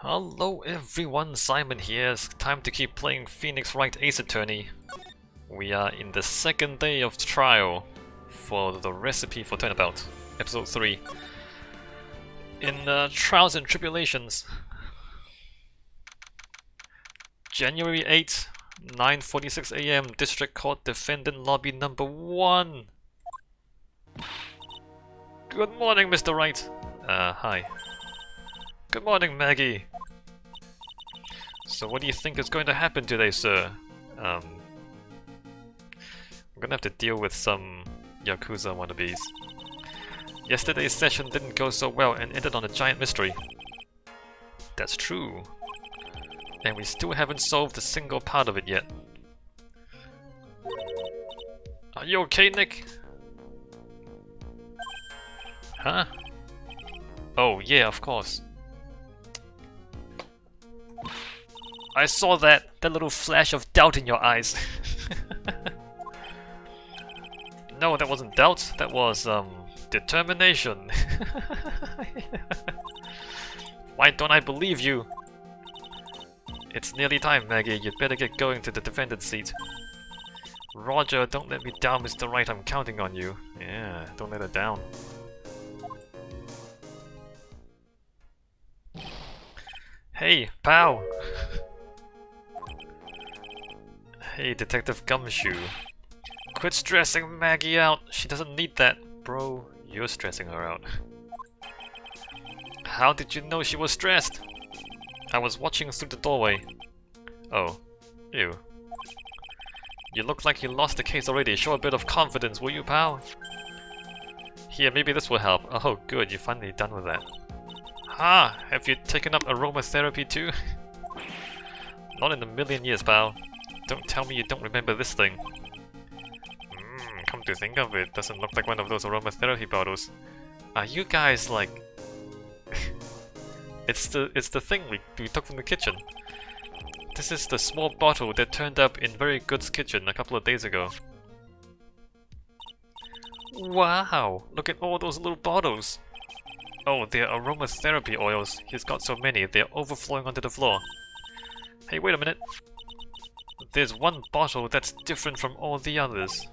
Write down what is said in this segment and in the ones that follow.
Hello everyone, Simon here. It's time to keep playing Phoenix Wright Ace Attorney. We are in the second day of trial for the recipe for Turnabout, episode 3. In Trials and Tribulations. January 8th, 9:46 AM, District Court Defendant Lobby number 1. Good morning, Mr. Wright. Hi. Good morning, Maggie. So what do you think is going to happen today, sir? I'm gonna have to deal with some Yakuza wannabes. Yesterday's session didn't go so well and ended on a giant mystery. That's true. And we still haven't solved a single part of it yet. Are you okay, Nick? Huh? Oh, yeah, of course. I saw that little flash of doubt in your eyes. No, that wasn't doubt, that was, determination. Why don't I believe you? It's nearly time, Maggie. You'd better get going to the defendant's seat. Roger, don't let me down, Mr. Wright. I'm counting on you. Yeah, don't let her down. Hey, pal! Hey, Detective Gumshoe. Quit stressing Maggie out. She doesn't need that. Bro, you're stressing her out. How did you know she was stressed? I was watching through the doorway. Oh. Ew. You look like you lost the case already. Show a bit of confidence, will you, pal? Here, maybe this will help. Oh, good. You're finally done with that. Ha! Have you taken up aromatherapy too? Not in a million years, pal. Don't tell me you don't remember this thing. Come to think of it, doesn't look like one of those aromatherapy bottles. Are you guys like... It's the thing we took from the kitchen. This is the small bottle that turned up in Very Good's kitchen a couple of days ago. Wow! Look at all those little bottles! Oh, they're aromatherapy oils. He's got so many, they're overflowing onto the floor. Hey, wait a minute! There's one bottle that's different from all the others.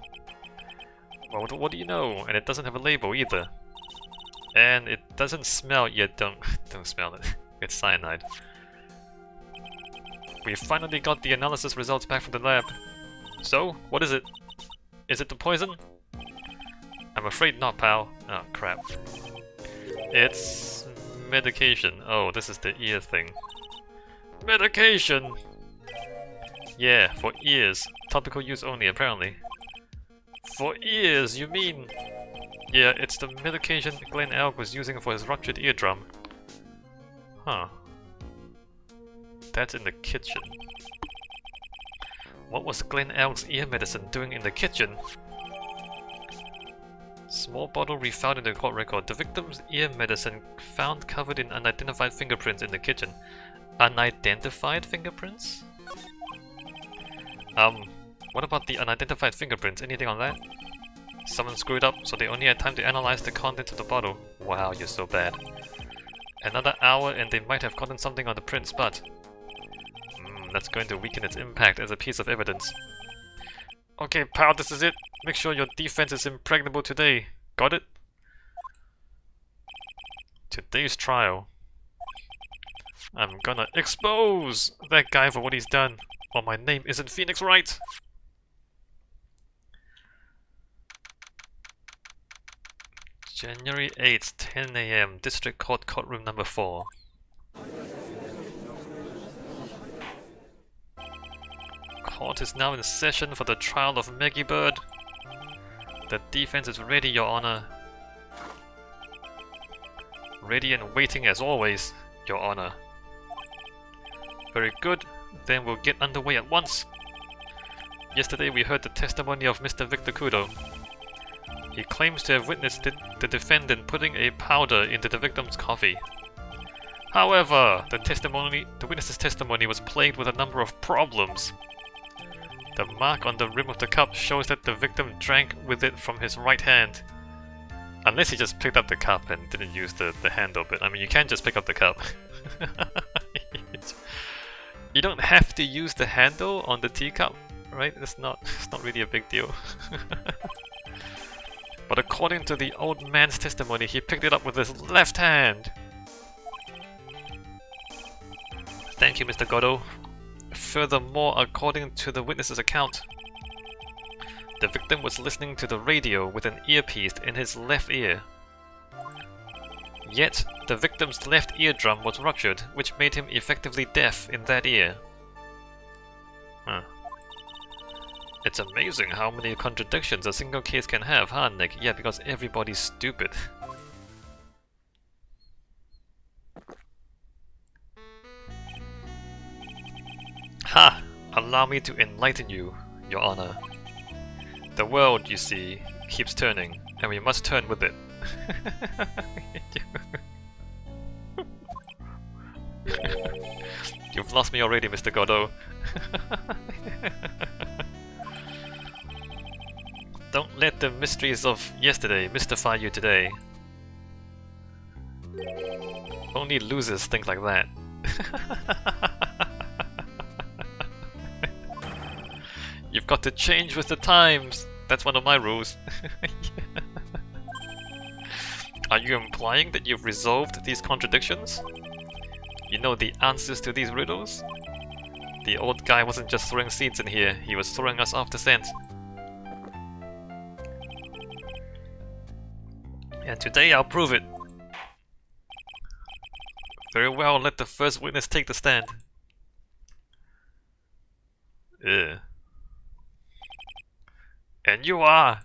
Well, what do you know? And it doesn't have a label either. And it doesn't smell yet. Don't smell it. It's cyanide. We finally got the analysis results back from the lab. So, what is it? Is it the poison? I'm afraid not, pal. Oh, crap. It's... medication. Oh, this is the ear thing. Medication! Yeah, for ears. Topical use only, apparently. For ears, you mean? Yeah, it's the medication Glenn Elk was using for his ruptured eardrum. Huh. That's in the kitchen. What was Glenn Elk's ear medicine doing in the kitchen? Small bottle refound in the court record. The victim's ear medicine found covered in unidentified fingerprints in the kitchen. Unidentified fingerprints? What about the unidentified fingerprints? Anything on that? Someone screwed up, so they only had time to analyze the contents of the bottle. Wow, you're so bad. Another hour and they might have gotten something on the print's butt. That's going to weaken its impact as a piece of evidence. Okay, pal, this is it. Make sure your defense is impregnable today. Got it? Today's trial. I'm gonna expose that guy for what he's done. Or my name isn't Phoenix Wright. January 8th, 10 AM, District Court Courtroom number 4. Court is now in session for the trial of Maggie Bird. The defense is ready, Your Honor. Ready and waiting as always, Your Honor. Very good, then we'll get underway at once. Yesterday we heard the testimony of Mr. Victor Kudo. He claims to have witnessed the defendant putting a powder into the victim's coffee. However, the witness's testimony was plagued with a number of problems. The mark on the rim of the cup shows that the victim drank with it from his right hand. Unless he just picked up the cup and didn't use the handle, but I mean, you can just pick up the cup. You don't have to use the handle on the teacup, right? It's not really a big deal. But according to the old man's testimony, he picked it up with his left hand. Thank you, Mr. Godot. Furthermore, according to the witness's account, the victim was listening to the radio with an earpiece in his left ear. Yet, the victim's left eardrum was ruptured, which made him effectively deaf in that ear. Huh. It's amazing how many contradictions a single case can have, huh, Nick? Yeah, because everybody's stupid. Ha! Allow me to enlighten you, Your Honor. The world, you see, keeps turning, and we must turn with it. You've lost me already, Mr. Godot. Don't let the mysteries of yesterday mystify you today. Only losers think like that. You've got to change with the times. That's one of my rules. Are you implying that you've resolved these contradictions? You know the answers to these riddles? The old guy wasn't just throwing seeds in here, he was throwing us off the scent. And today I'll prove it. Very well, let the first witness take the stand. Ugh. And you are!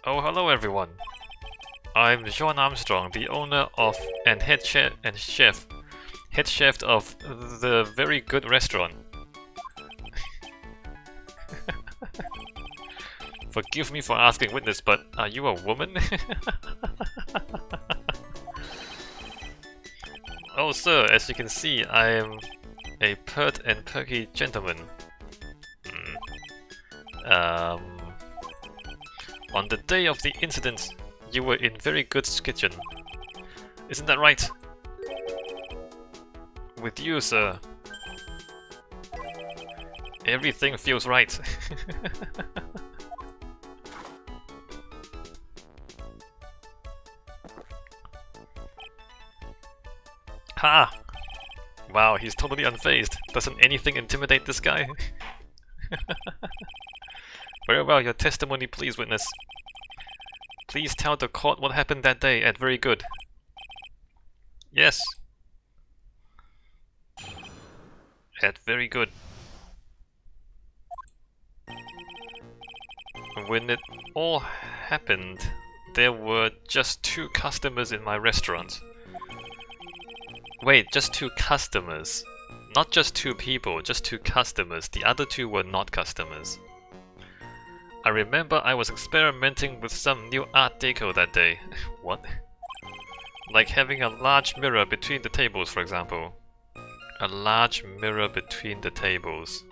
Oh, hello everyone. I'm Jean Armstrong, the owner of and head chef of the very good restaurant. Forgive me for asking witness, but are you a woman? Oh sir, as you can see, I am a pert and perky gentleman. On the day of the incident, you were in Very Good's kitchen. Isn't that right? With you, sir. Everything feels right. Ha! Wow, he's totally unfazed. Doesn't anything intimidate this guy? Very well, your testimony please, witness. Please tell the court what happened that day at Very Good. Yes. At Very Good. When it all happened, there were just 2 customers in my restaurant. Wait, just 2 customers. Not just 2 people, just 2 customers. The other 2 were not customers. I remember I was experimenting with some new art deco that day. What? Like having a large mirror between the tables, for example. A large mirror between the tables.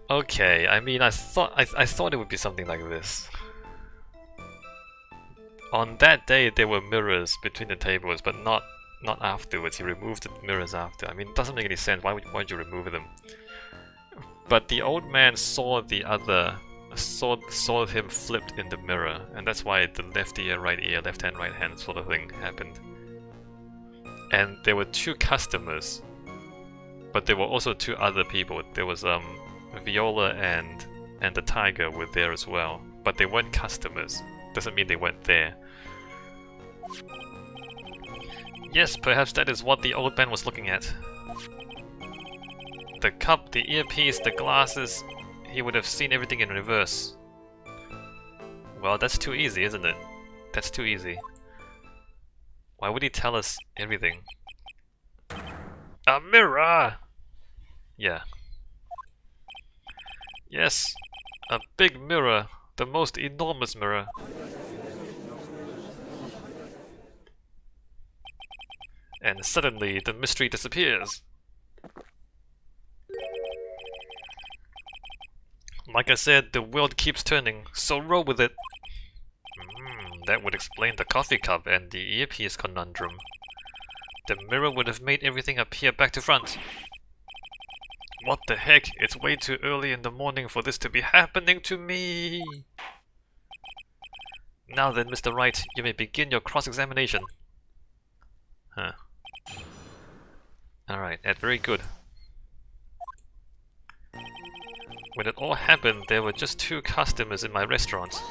Okay, I mean, I thought it would be something like this. On that day, there were mirrors between the tables, but not afterwards. He removed the mirrors after. I mean, it doesn't make any sense. Why would you remove them? But the old man saw the other, saw him flipped in the mirror, and that's why the left ear, left hand, right hand sort of thing happened. And there were 2 customers, but there were also 2 other people. There was Viola and the tiger were there as well, but they weren't customers. Doesn't mean they weren't there. Yes, perhaps that is what the old man was looking at. The cup, the earpiece, the glasses, he would have seen everything in reverse. Well, that's too easy, isn't it? That's too easy. Why would he tell us everything? A mirror! Yeah. Yes, a big mirror. The most enormous mirror. And suddenly, the mystery disappears. Like I said, the world keeps turning, so roll with it. That would explain the coffee cup and the earpiece conundrum. The mirror would have made everything appear back to front. What the heck? It's way too early in the morning for this to be happening to me! Now then, Mr. Wright, you may begin your cross-examination. Huh. Alright, that's very good. When it all happened, there were just 2 customers in my restaurant.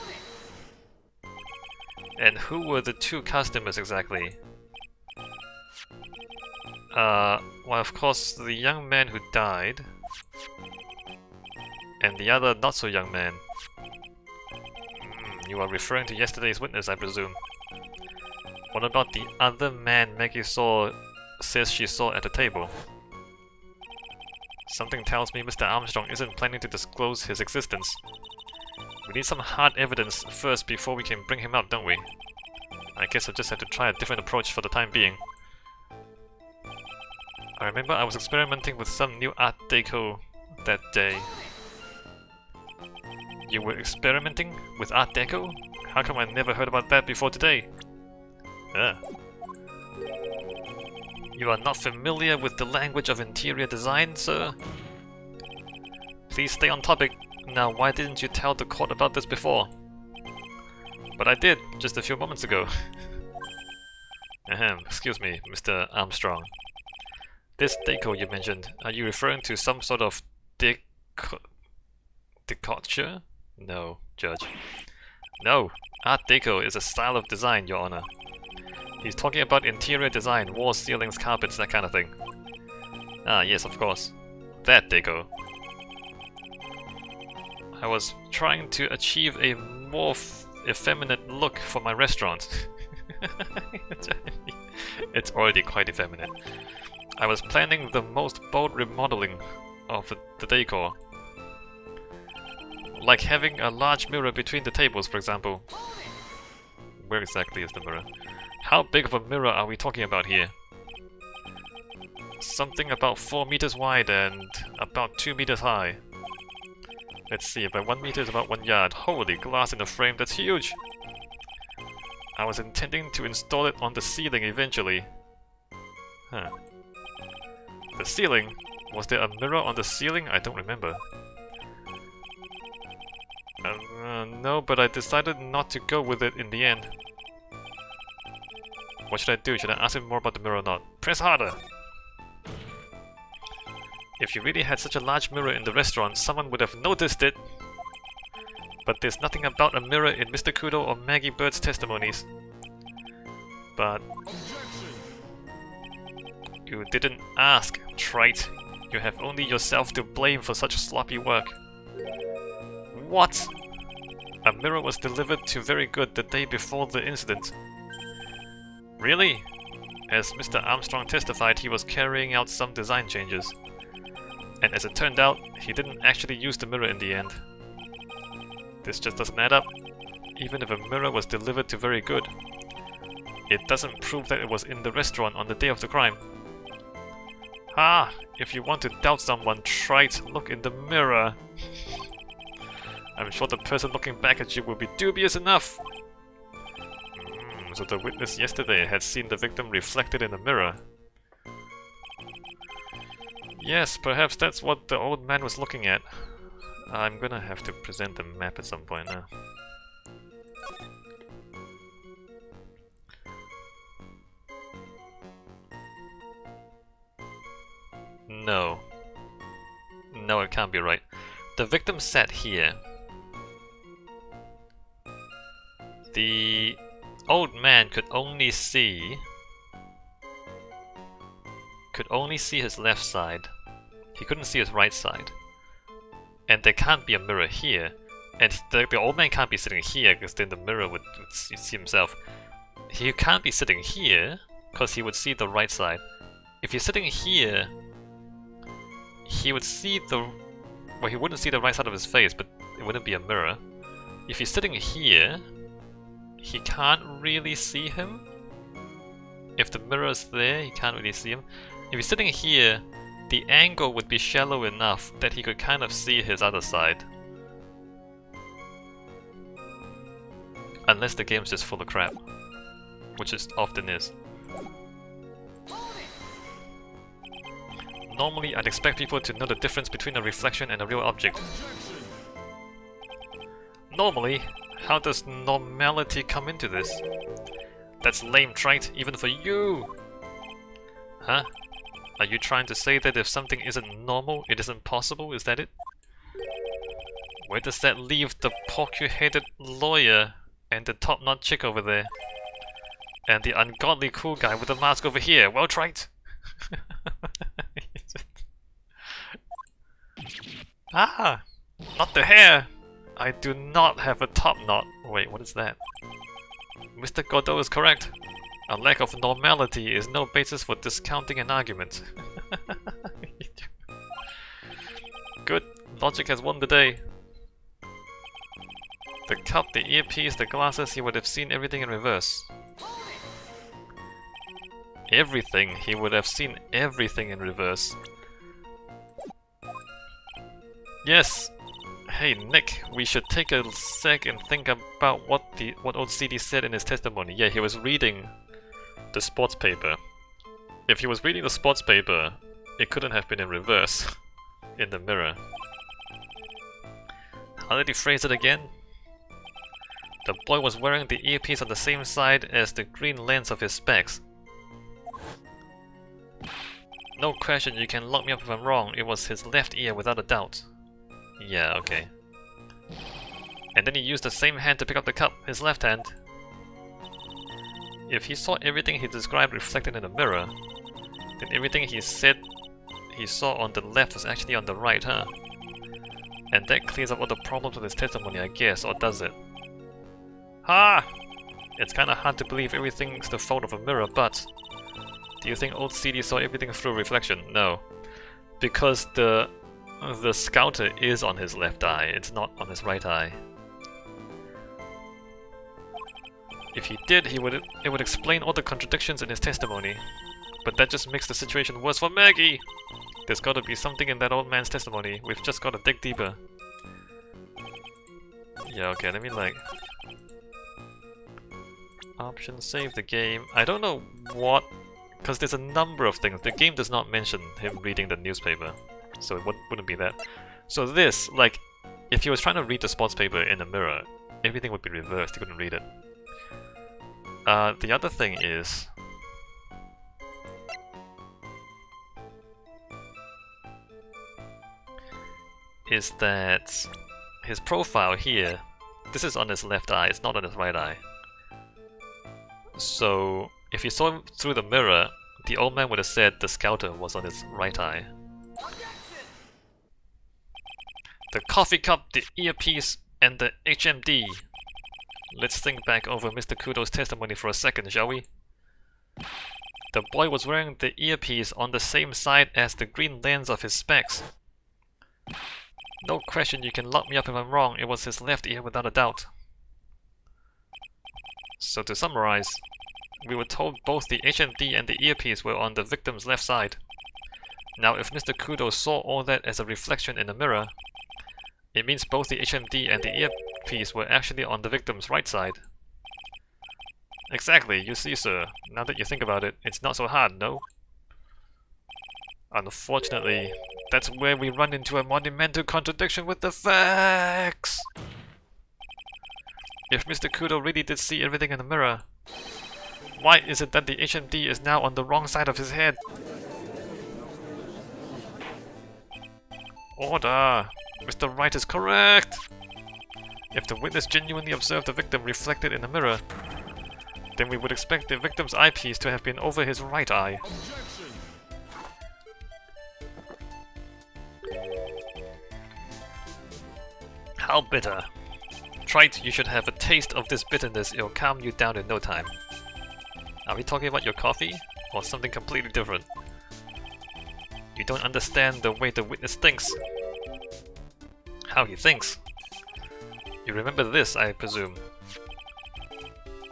And who were the 2 customers exactly? Well, of course, the young man who died. And the other not-so-young man. You are referring to yesterday's witness, I presume. What about the other man Maggie says she saw at the table? Something tells me Mr. Armstrong isn't planning to disclose his existence. We need some hard evidence first before we can bring him up, don't we? I guess I'll just have to try a different approach for the time being. I remember I was experimenting with some new Art Deco that day. You were experimenting with Art Deco? How come I never heard about that before today? You are not familiar with the language of interior design, sir? Please stay on topic. Now, why didn't you tell the court about this before? But I did, just a few moments ago. Ahem, excuse me, Mr. Armstrong. This deco you mentioned, are you referring to some sort of decorature? No, Judge. No, Art Deco is a style of design, Your Honor. He's talking about interior design, walls, ceilings, carpets, that kind of thing. Ah, yes, of course. That deco. I was trying to achieve a more effeminate look for my restaurant. It's already quite effeminate. I was planning the most bold remodeling of the decor. Like having a large mirror between the tables, for example. Where exactly is the mirror? How big of a mirror are we talking about here? Something about 4 meters wide and about 2 meters high. Let's see, about 1 meter is about 1 yard. Holy glass in a frame, that's huge! I was intending to install it on the ceiling eventually. Huh. The ceiling? Was there a mirror on the ceiling? I don't remember. No, but I decided not to go with it in the end. What should I do? Should I ask him more about the mirror or not? Press harder! If you really had such a large mirror in the restaurant, someone would have noticed it! But there's nothing about a mirror in Mr. Kudo or Maggie Bird's testimonies. But... you didn't ask, trite. You have only yourself to blame for such sloppy work. What? A mirror was delivered to Very Good the day before the incident. Really? As Mr. Armstrong testified, he was carrying out some design changes. And as it turned out, he didn't actually use the mirror in the end. This just doesn't add up. Even if a mirror was delivered to Very Good, it doesn't prove that it was in the restaurant on the day of the crime. Ah! If you want to doubt someone, try to look in the mirror. I'm sure the person looking back at you will be dubious enough. So the witness yesterday had seen the victim reflected in a mirror. Yes, perhaps that's what the old man was looking at. I'm gonna have to present the map at some point now. No. No, it can't be right. The victim sat here. The old man could only see his left side. He couldn't see his right side. And there can't be a mirror here. And the old man can't be sitting here, because then the mirror would see himself. He can't be sitting here, because he would see the right side. If he's sitting here, he would see the... well, he wouldn't see the right side of his face, but it wouldn't be a mirror. If he's sitting here, he can't really see him. If the mirror is there, he can't really see him. If he's sitting here, the angle would be shallow enough that he could kind of see his other side. Unless the game's just full of crap. Which it often is. Normally, I'd expect people to know the difference between a reflection and a real object. Normally? How does normality come into this? That's lame, Trite, even for you! Huh? Are you trying to say that if something isn't normal, it isn't possible? Is that it? Where does that leave the porky-headed lawyer and the top-knot chick over there? And the ungodly cool guy with the mask over here? Well, Trite! Ah! Not the hair! I do not have a top knot. Wait, what is that? Mr. Godot is correct. A lack of normality is no basis for discounting an argument. Good. Logic has won the day. The cup, the earpiece, the glasses, he would have seen everything in reverse. Everything? He would have seen everything in reverse. Yes! Hey Nick, we should take a sec and think about what old CD said in his testimony. Yeah, he was reading the sports paper. If he was reading the sports paper, it couldn't have been in reverse in the mirror. How did he phrase it again? The boy was wearing the earpiece on the same side as the green lens of his specs. No question, you can lock me up if I'm wrong. It was his left ear without a doubt. Yeah, okay. And then he used the same hand to pick up the cup, his left hand. If he saw everything he described reflected in the mirror, then everything he said he saw on the left was actually on the right, huh? And that clears up all the problems with his testimony, I guess, or does it? Ha! It's kinda hard to believe everything's the fault of a mirror, but... Do you think old CD saw everything through reflection? No. Because the scouter is on his left eye, it's not on his right eye. If he did, it would explain all the contradictions in his testimony. But that just makes the situation worse for Maggie! There's gotta be something in that old man's testimony. We've just gotta dig deeper. Yeah, okay, let me like... Option, save the game. I don't know what... Because there's a number of things. The game does not mention him reading the newspaper. So it wouldn't be that. So this, like, if he was trying to read the sports paper in the mirror, everything would be reversed, he couldn't read it. The other thing is... that his profile here, this is on his left eye, it's not on his right eye. So, if you saw him through the mirror, the old man would have said the scouter was on his right eye. The coffee cup, the earpiece, and the HMD. Let's think back over Mr. Kudo's testimony for a second, shall we? The boy was wearing the earpiece on the same side as the green lens of his specs. No question, you can lock me up if I'm wrong, it was his left ear without a doubt. So to summarize, we were told both the HMD and the earpiece were on the victim's left side. Now if Mr. Kudo saw all that as a reflection in the mirror, it means both the HMD and the earpiece were actually on the victim's right side. Exactly, you see sir, now that you think about it, it's not so hard, no? Unfortunately, that's where we run into a monumental contradiction with the facts! If Mr. Kudo really did see everything in the mirror, why is it that the HMD is now on the wrong side of his head? Order! Mr. Wright is correct! If the witness genuinely observed the victim reflected in the mirror, then we would expect the victim's eyepiece to have been over his right eye. How bitter. Trite, you should have a taste of this bitterness, it'll calm you down in no time. Are we talking about your coffee? Or something completely different? You don't understand the way the witness thinks. How he thinks. You remember this, I presume.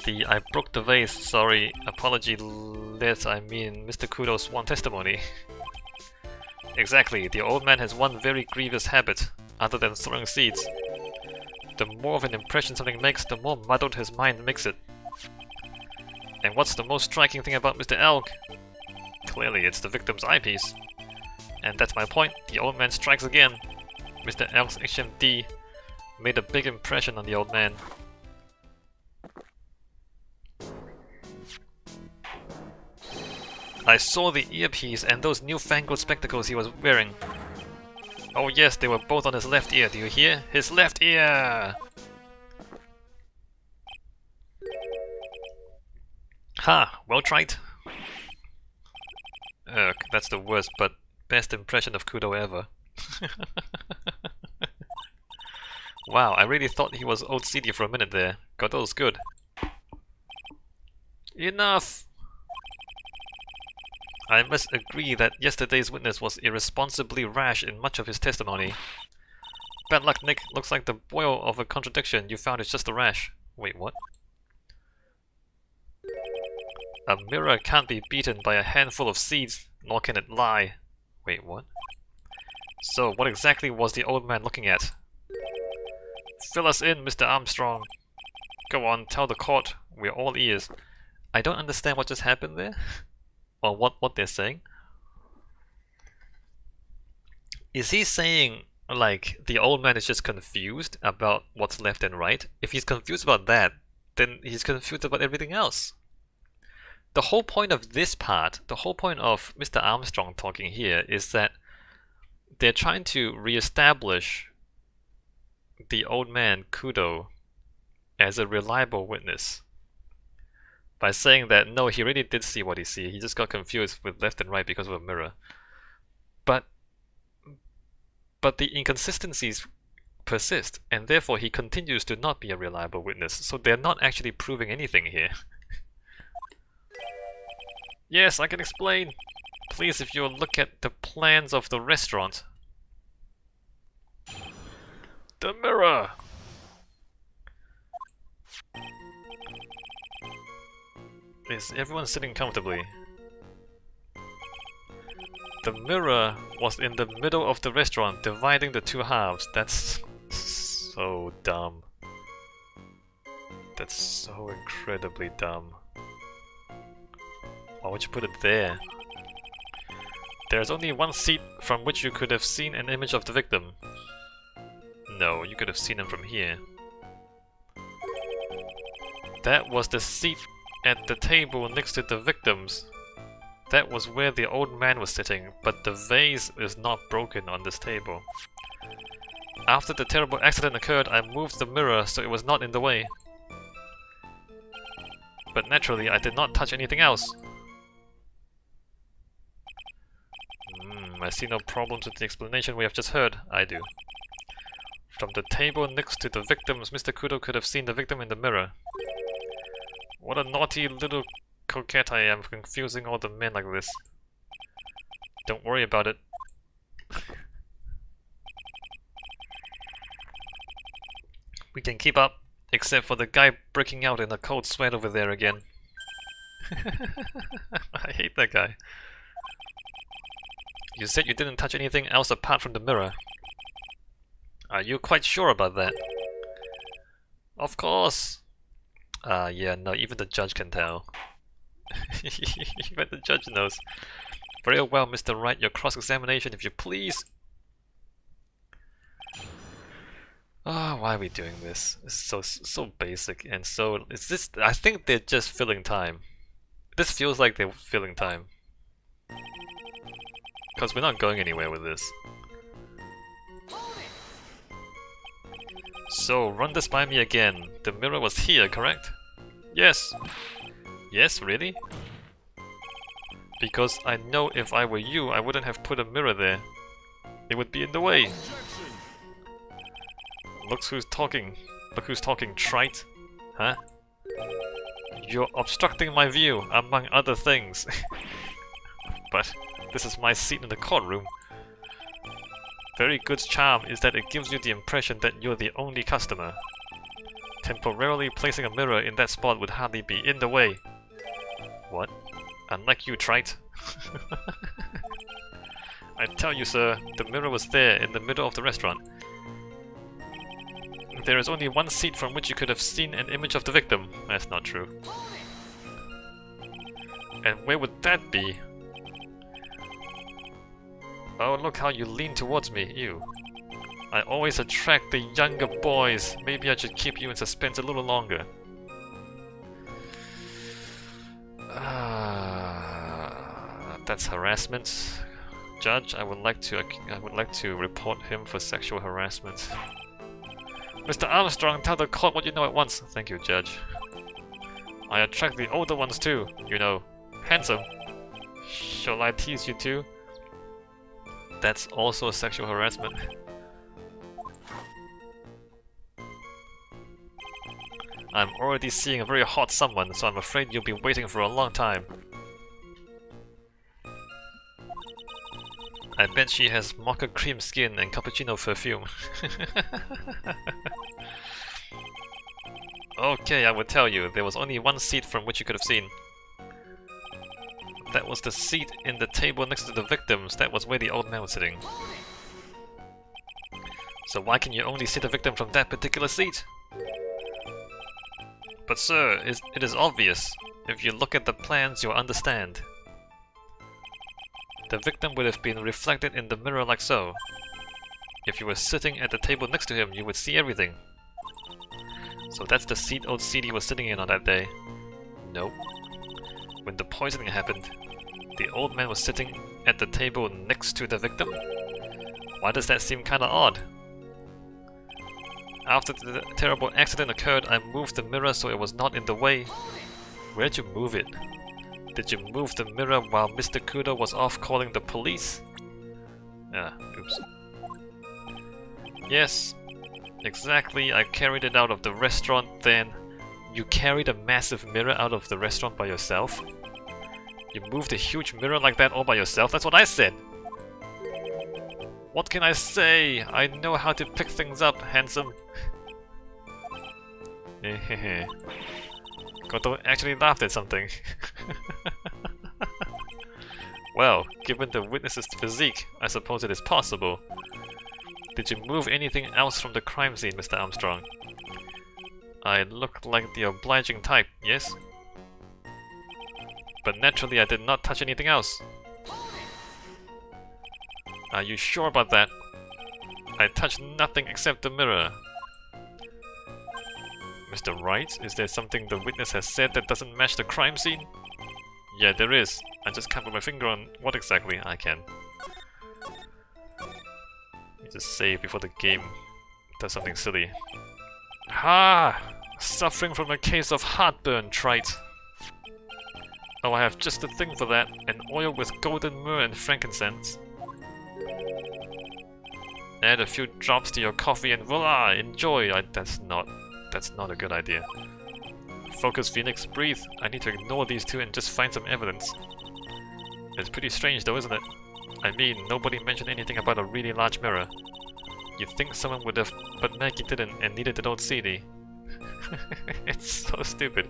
The I broke the vase, sorry, apology let I mean Mr. Kudo's sworn testimony. Exactly, the old man has one very grievous habit, other than throwing seeds. The more of an impression something makes, the more muddled his mind makes it. And what's the most striking thing about Mr. Elk? Clearly, it's the victim's eyepiece. And that's my point, the old man strikes again. Mr. Elk's HMD made a big impression on the old man. I saw the earpiece and those newfangled spectacles he was wearing. Oh yes, they were both on his left ear, do you hear? His left ear! Ha! Well tried. Ugh, that's the worst but best impression of Kudo ever. Wow, I really thought he was old CD for a minute there. God, that was good. Enough! I must agree that yesterday's witness was irresponsibly rash in much of his testimony. Bad luck, Nick. Looks like the boil of a contradiction you found is just a rash. Wait, what? A mirror can't be beaten by a handful of seeds, nor can it lie. Wait, what? So, what exactly was the old man looking at? Fill us in, Mr. Armstrong. Go on, tell the court. We're all ears. I don't understand what just happened there. Or what they're saying. Is he saying, like, the old man is just confused about what's left and right? If he's confused about that, then he's confused about everything else. The whole point of this part, the whole point of Mr. Armstrong talking here is that they're trying to re-establish the old man, Kudo, as a reliable witness. By saying that, no, he really did see what he see. He just got confused with left and right because of a mirror. But the inconsistencies persist, and therefore he continues to not be a reliable witness. So they're not actually proving anything here. Yes, I can explain. Please, if you'll look at the plans of the restaurant. The mirror! Is everyone sitting comfortably? The mirror was in the middle of the restaurant, dividing the two halves. That's so dumb. That's so incredibly dumb. Why would you put it there? There's only one seat from which you could have seen an image of the victim. No, you could have seen him from here. That was the seat at the table next to the victims. That was where the old man was sitting, but the vase is not broken on this table. After the terrible accident occurred, I moved the mirror so it was not in the way. But naturally, I did not touch anything else. I see no problems with the explanation we have just heard. I do. From the table next to the victims, Mr. Kudo could have seen the victim in the mirror. What a naughty little coquette I am for confusing all the men like this. Don't worry about it. We can keep up, except for the guy breaking out in a cold sweat over there again. I hate that guy. You said you didn't touch anything else apart from the mirror. Are you quite sure about that? Of course! Yeah, no, even the judge can tell. Even the judge knows. Very well, Mr. Wright, your cross-examination, if you please. Oh, why are we doing this? It's so basic and so... It's just, I think they're just filling time. This feels like they're filling time. Because we're not going anywhere with this. So, run this by me again. The mirror was here, correct? Yes. Yes, really? Because I know if I were you, I wouldn't have put a mirror there. It would be in the way. Look who's talking. Look who's talking, trite. Huh? You're obstructing my view, among other things. But this is my seat in the courtroom. Very good charm is that it gives you the impression that you're the only customer. Temporarily placing a mirror in that spot would hardly be in the way. What? Unlike you, trite. I tell you, sir, the mirror was there in the middle of the restaurant. there is only one seat from which you could have seen an image of the victim. That's not true. And where would that be? Oh, look how you lean towards me. Ew. I always attract the younger boys. Maybe I should keep you in suspense a little longer. That's harassment. Judge, I would like to report him for sexual harassment. Mr. Armstrong, tell the court what you know at once. Thank you, Judge. I attract the older ones too, you know. Handsome. Shall I tease you too? That's also sexual harassment. I'm already seeing a very hot someone, so I'm afraid you'll be waiting for a long time. I bet she has mocha cream skin and cappuccino perfume. Okay, I will tell you, there was only one seat from which you could have seen. That was the seat in the table next to the victims. That was where the old man was sitting. So why can you only see the victim from that particular seat? But sir, it is obvious. If you look at the plans, you'll understand. The victim would have been reflected in the mirror like so. If you were sitting at the table next to him, you would see everything. So that's the seat old CD was sitting in on that day. Nope. When the poisoning happened, the old man was sitting at the table next to the victim? Why does that seem kinda odd? After the terrible accident occurred, I moved the mirror so it was not in the way. Where'd you move it? Did you move the mirror while Mr. Kudo was off calling the police? Oops. Yes, exactly. I carried it out of the restaurant then. You carried a massive mirror out of the restaurant by yourself? You moved a huge mirror like that all by yourself? That's what I said! What can I say? I know how to pick things up, handsome. Goto actually laughed at something. Well, given the witness's physique, I suppose it is possible. Did you move anything else from the crime scene, Mr. Armstrong? I looked like the obliging type, yes? But naturally I did not touch anything else. Are you sure about that? I touched nothing except the mirror. Mr. Wright, is there something the witness has said that doesn't match the crime scene? Yeah, there is. I just can't put my finger on what exactly I can. Need to save before the game does something silly. Ha! Suffering from a case of heartburn, trite. Oh, I have just the thing for that. An oil with golden myrrh and frankincense. Add a few drops to your coffee and voila! Enjoy! That's not a good idea. Focus, Phoenix, breathe. I need to ignore these two and just find some evidence. It's pretty strange though, isn't it? I mean, nobody mentioned anything about a really large mirror. You'd think someone would have, but Maggie didn't and needed an old CD. It's so stupid.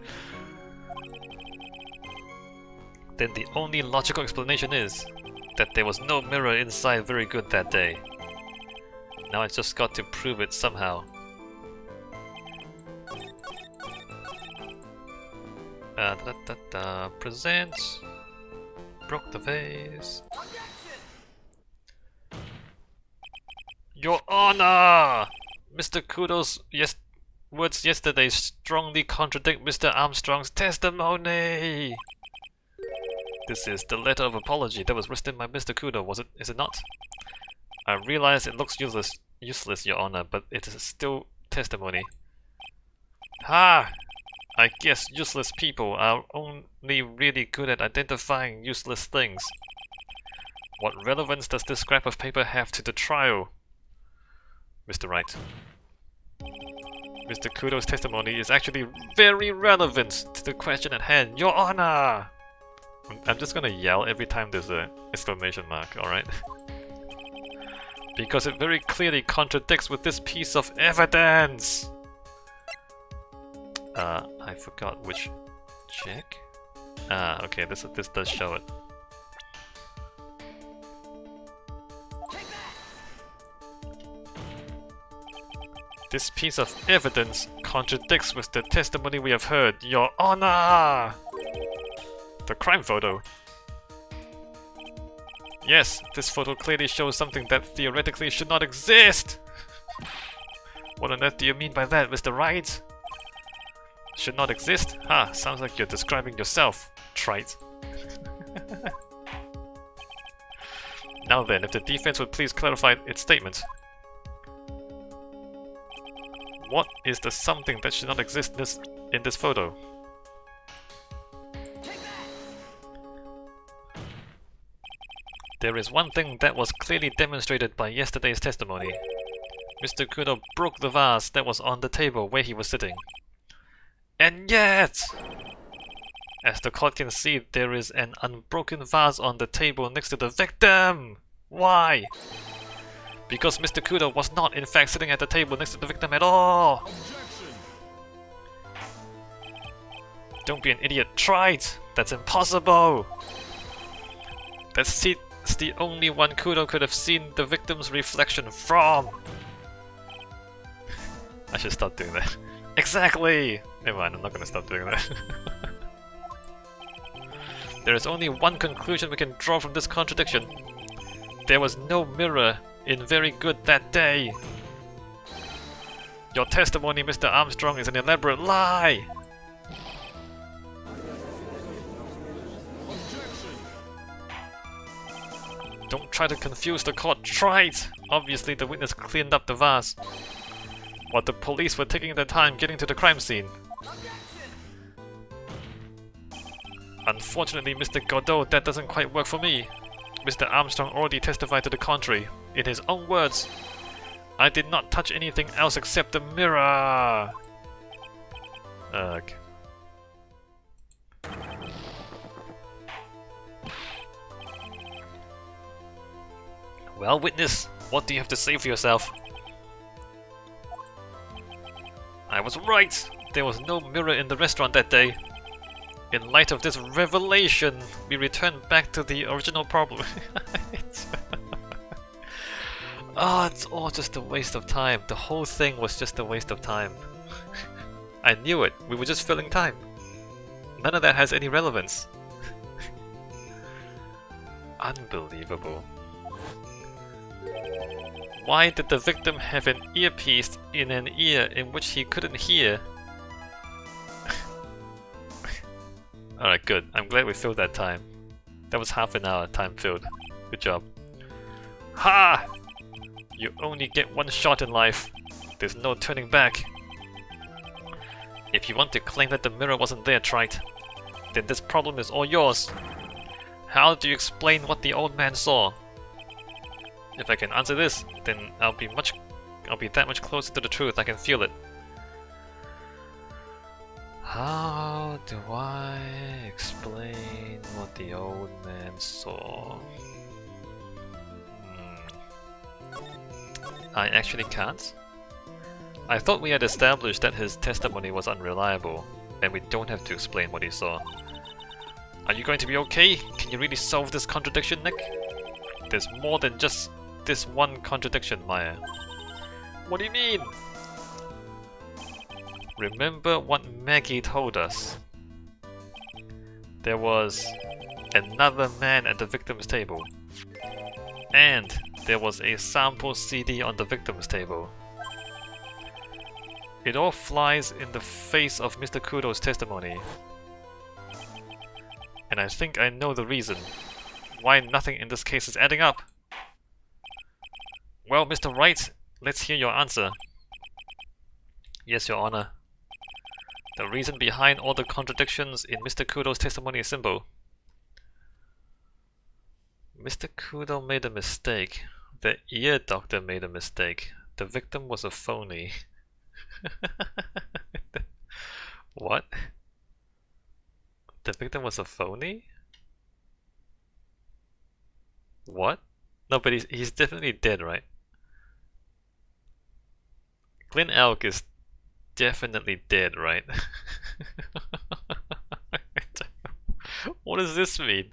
Then the only logical explanation is that there was no mirror inside Very Good that day. Now I just got to prove it somehow. Presents. Broke the vase. Your Honor! Mr. Kudo's words yesterday strongly contradict Mr. Armstrong's testimony. This is the letter of apology that was written by Mr. Kudo, is it not? I realize it looks useless, Your Honor, but it is still testimony. Ha! I guess useless people are only really good at identifying useless things. What relevance does this scrap of paper have to the trial? Mr. Wright. Mr. Kudo's testimony is actually very relevant to the question at hand, Your Honor! I'm just gonna yell every time there's an exclamation mark, alright? Because it very clearly contradicts with this piece of evidence! I forgot which check. Okay, this does show it. This piece of evidence contradicts with the testimony we have heard, Your Honor! The crime photo. Yes, this photo clearly shows something that theoretically should not exist! What on earth do you mean by that, Mr. Wright? Should not exist? Ha, sounds like you're describing yourself, trite. Now then, if the defense would please clarify its statement. What is the something that should not exist in this photo? There is one thing that was clearly demonstrated by yesterday's testimony. Mr. Kudo broke the vase that was on the table where he was sitting. And yet, as the court can see, there is an unbroken vase on the table next to the victim! Why? Because Mr. Kudo was not in fact sitting at the table next to the victim at all! Don't be an idiot, try it! That's impossible! That's the only one Kudo could have seen the victim's reflection from! I should stop doing that. Exactly! Never mind, I'm not gonna stop doing that. There is only one conclusion we can draw from this contradiction. There was no mirror in Very Good that day. Your testimony, Mr. Armstrong, is an elaborate lie! Don't try to confuse the court, try it! Obviously the witness cleaned up the vase, while the police were taking their time getting to the crime scene. Unfortunately, Mr. Godot, that doesn't quite work for me. Mr. Armstrong already testified to the contrary. In his own words, I did not touch anything else except the mirror! Ugh. Well, witness, what do you have to say for yourself? I was right! There was no mirror in the restaurant that day. In light of this revelation, we return back to the original problem. It's all just a waste of time. The whole thing was just a waste of time. I knew it. We were just filling time. None of that has any relevance. Unbelievable. Why did the victim have an earpiece in an ear in which he couldn't hear? Alright, good. I'm glad we filled that time. That was half an hour time filled. Good job. Ha! You only get one shot in life. There's no turning back. If you want to claim that the mirror wasn't there, Trite, then this problem is all yours. How do you explain what the old man saw? If I can answer this, then I'll be that much closer to the truth. I can feel it. How do I explain what the old man saw? I actually can't. I thought we had established that his testimony was unreliable, and we don't have to explain what he saw. Are you going to be okay? Can you really solve this contradiction, Nick? There's more than just this one contradiction, Maya. What do you mean? Remember what Maggie told us. There was another man at the victim's table. And there was a sample CD on the victim's table. It all flies in the face of Mr. Kudo's testimony. And I think I know the reason why nothing in this case is adding up. Well, Mr. Wright, let's hear your answer. Yes, Your Honor. The reason behind all the contradictions in Mr. Kudo's testimony is simple. Mr. Kudo made a mistake. The ear doctor made a mistake. The victim was a phony. What? The victim was a phony? What? No, but he's definitely dead, right? Glenn Elk is definitely dead, right? What does this mean?